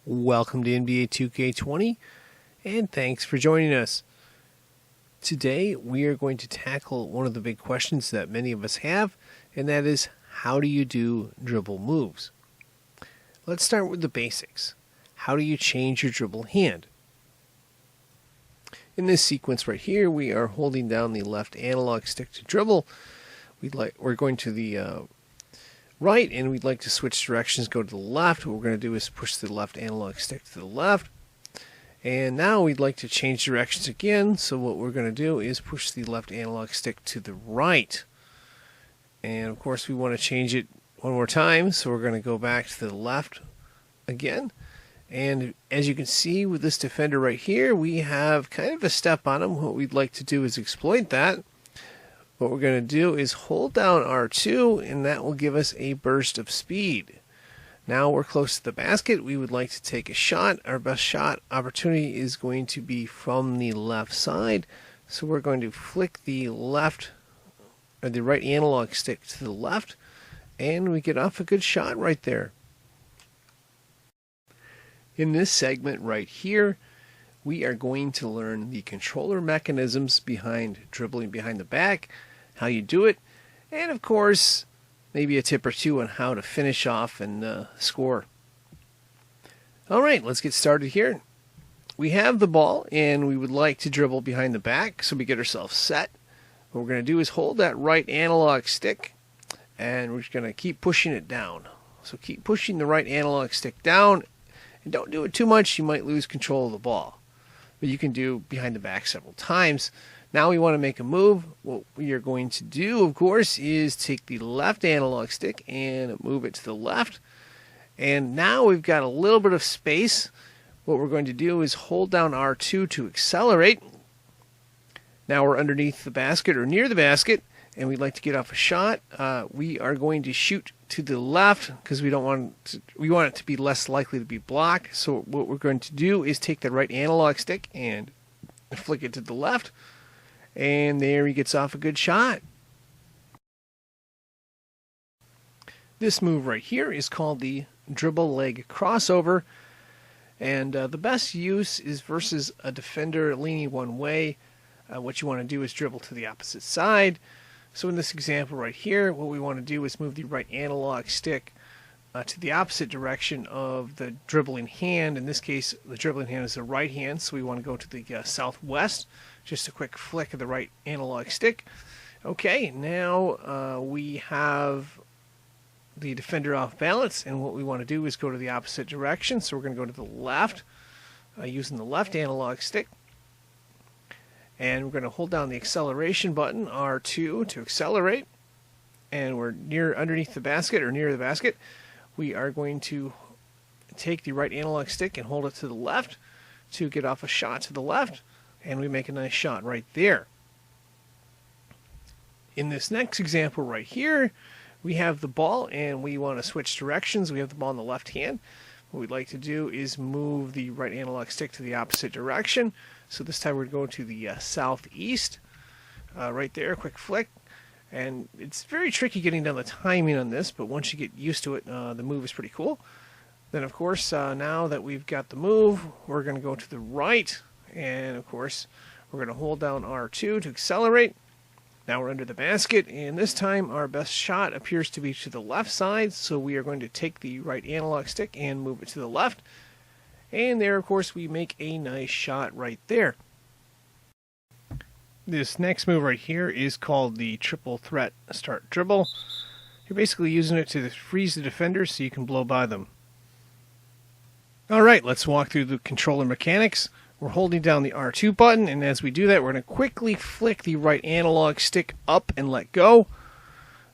Welcome to NBA 2K20, and thanks for joining us. Today, we are going to tackle one of the big questions that many of us have, and that is, how do you do dribble moves? Let's start with the basics. How do you change your dribble hand? In this sequence right here, we are holding down the left analog stick to dribble. We're going to the right, and we'd like to switch directions, go to the left. What we're going to do is push the left analog stick to the left. And now we'd like to change directions again, so what we're going to do is push the left analog stick to the right. And of course we want to change it one more time, so we're going to go back to the left again. And as you can see with this defender right here, we have kind of a step on him. What we'd like to do is exploit that. What we're going to do is hold down R2, and that will give us a burst of speed. Now we're close to the basket. We would like to take a shot. Our best shot opportunity is going to be from the left side. So we're going to flick the right analog stick to the left, and we get off a good shot right there. In this segment right here, we are going to learn the controller mechanisms behind dribbling behind the back, how you do it, and of course, maybe a tip or two on how to finish off and score. All right, let's get started here. We have the ball, and we would like to dribble behind the back, so we get ourselves set. What we're going to do is hold that right analog stick, and we're just going to keep pushing it down. So keep pushing the right analog stick down, and don't do it too much. You might lose control of the ball. But you can do behind the back several times. Now we want to make a move. What we are going to do, of course, is take the left analog stick and move it to the left. And now we've got a little bit of space. What we're going to do is hold down R2 to accelerate. Now we're underneath the basket or near the basket, and we'd like to get off a shot. We are going to shoot to the left because we want it to be less likely to be blocked. So what we're going to do is take the right analog stick and flick it to the left. And there he gets off a good shot. This move right here is called the dribble leg crossover. And the best use is versus a defender leaning one way. What you want to do is dribble to the opposite side. So in this example right here, what we want to do is move the right analog stick to the opposite direction of the dribbling hand. In this case, the dribbling hand is the right hand, so we want to go to the southwest. Just a quick flick of the right analog stick. Okay, now we have the defender off balance, and what we want to do is go to the opposite direction. So we're going to go to the left using the left analog stick. And we're going to hold down the acceleration button, R2, to accelerate. And we're underneath the basket or near the basket. We are going to take the right analog stick and hold it to the left to get off a shot to the left. And we make a nice shot right there. In this next example right here, we have the ball and we want to switch directions. We have the ball in the left hand. What we'd like to do is move the right analog stick to the opposite direction. So this time we're going to go to the southeast. Right there, quick flick. And it's very tricky getting down the timing on this, but once you get used to it, the move is pretty cool. Then of course, now that we've got the move, we're going to go to the right. And of course, we're going to hold down R2 to accelerate. Now we're under the basket, and this time our best shot appears to be to the left side, so we are going to take the right analog stick and move it to the left. And there, of course, we make a nice shot right there. This next move right here is called the triple threat start dribble. You're basically using it to freeze the defender so you can blow by them. All right, let's walk through the controller mechanics. We're holding down the R2 button, and as we do that, we're going to quickly flick the right analog stick up and let go.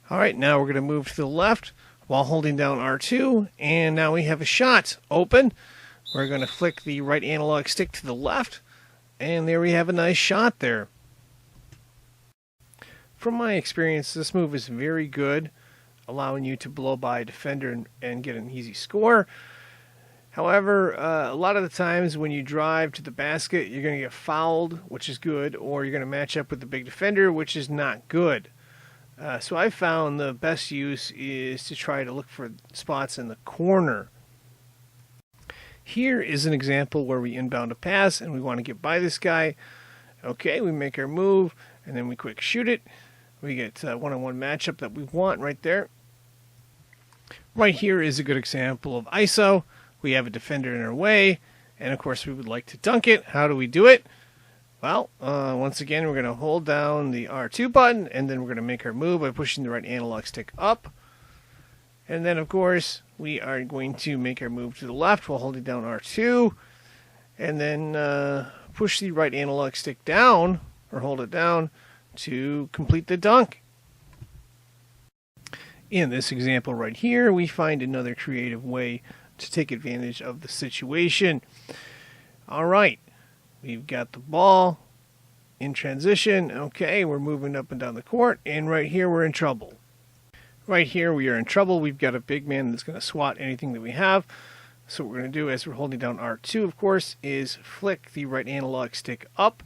All right, now we're going to move to the left while holding down R2, and now we have a shot open. We're going to flick the right analog stick to the left, and there we have a nice shot there. From my experience, this move is very good, allowing you to blow by a defender and get an easy score. However, a lot of the times when you drive to the basket, you're going to get fouled, which is good, or you're going to match up with the big defender, which is not good. So I found the best use is to try to look for spots in the corner. Here is an example where we inbound a pass and we want to get by this guy. Okay, we make our move and then we quick shoot it. We get a one-on-one matchup that we want right there. Right here is a good example of ISO. We have a defender in our way, and of course we would like to dunk it. How do we do it? Well, once again, we're going to hold down the R2 button, and then we're going to make our move by pushing the right analog stick up. And then, of course, we are going to make our move to the left while holding down R2, and then push the right analog stick down, or hold it down, to complete the dunk. In this example right here, we find another creative way to take advantage of the situation. All right, we've got the ball in transition. Okay, we're moving up and down the court, and right here we're in trouble. Right here we are in trouble. We've got a big man that's going to swat anything that we have. So what we're going to do as we're holding down R2, of course, is flick the right analog stick up.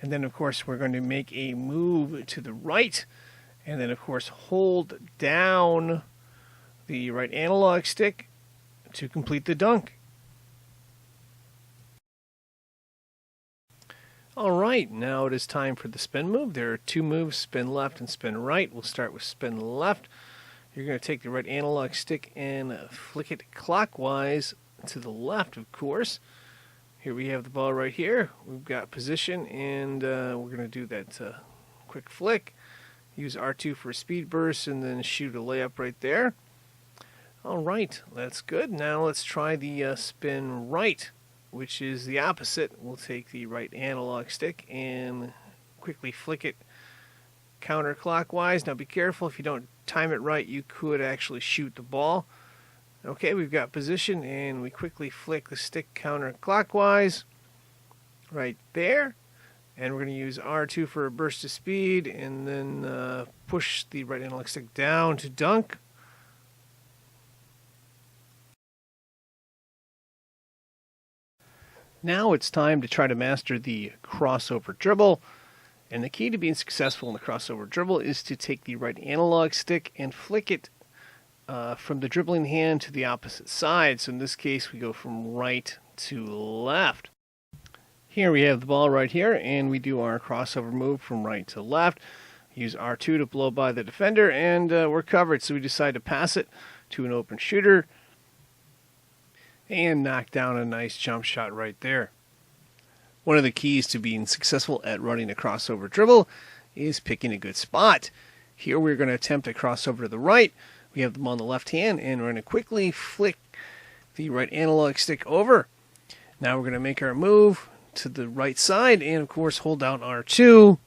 And then, of course, we're going to make a move to the right. And then, of course, hold down the right analog stick to complete the dunk. All right, now it is time for the spin move. There are two moves, spin left and spin right. We'll start with spin left. You're going to take the right analog stick and flick it clockwise to the left, of course. Here we have the ball right here. We've got position, and we're going to do that quick flick. Use R2 for a speed burst, and then shoot a layup right there. All right, that's good. Now let's try the spin right, which is the opposite. We'll take the right analog stick and quickly flick it counterclockwise. Now be careful, if you don't time it right, you could actually shoot the ball. Okay, we've got position, and we quickly flick the stick counterclockwise right there. And we're going to use R2 for a burst of speed, and then push the right analog stick down to dunk. Now it's time to try to master the crossover dribble. And the key to being successful in the crossover dribble is to take the right analog stick and flick it from the dribbling hand to the opposite side. So in this case, we go from right to left. Here we have the ball right here, and we do our crossover move from right to left. Use R2 to blow by the defender, and we're covered. So we decide to pass it to an open shooter and knock down a nice jump shot right there. One of the keys to being successful at running a crossover dribble is picking a good spot. Here we're going to attempt a crossover to the right. We have them on the left hand, and we're going to quickly flick the right analog stick over. Now we're going to make our move to the right side, and of course hold down R2.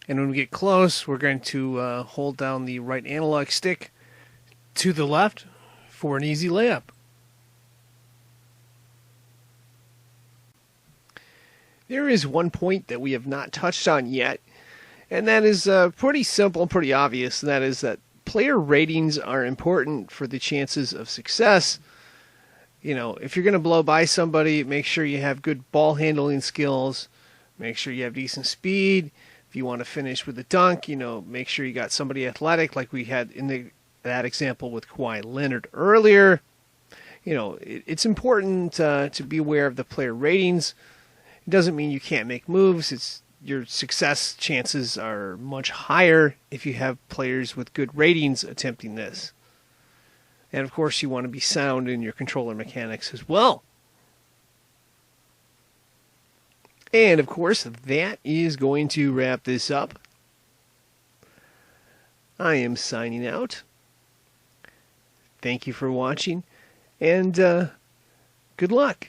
And when we get close, we're going to hold down the right analog stick to the left for an easy layup. There is one point that we have not touched on yet, and that is pretty simple and pretty obvious, and that is that player ratings are important for the chances of success. You know, if you're going to blow by somebody, make sure you have good ball handling skills, make sure you have decent speed. If you want to finish with a dunk, you know, make sure you got somebody athletic like we had in that example with Kawhi Leonard earlier. You know, it's important to be aware of the player ratings. It doesn't mean you can't make moves. Your success chances are much higher if you have players with good ratings attempting this. And of course, you want to be sound in your controller mechanics as well. And of course, that is going to wrap this up. I am signing out. Thank you for watching, and good luck.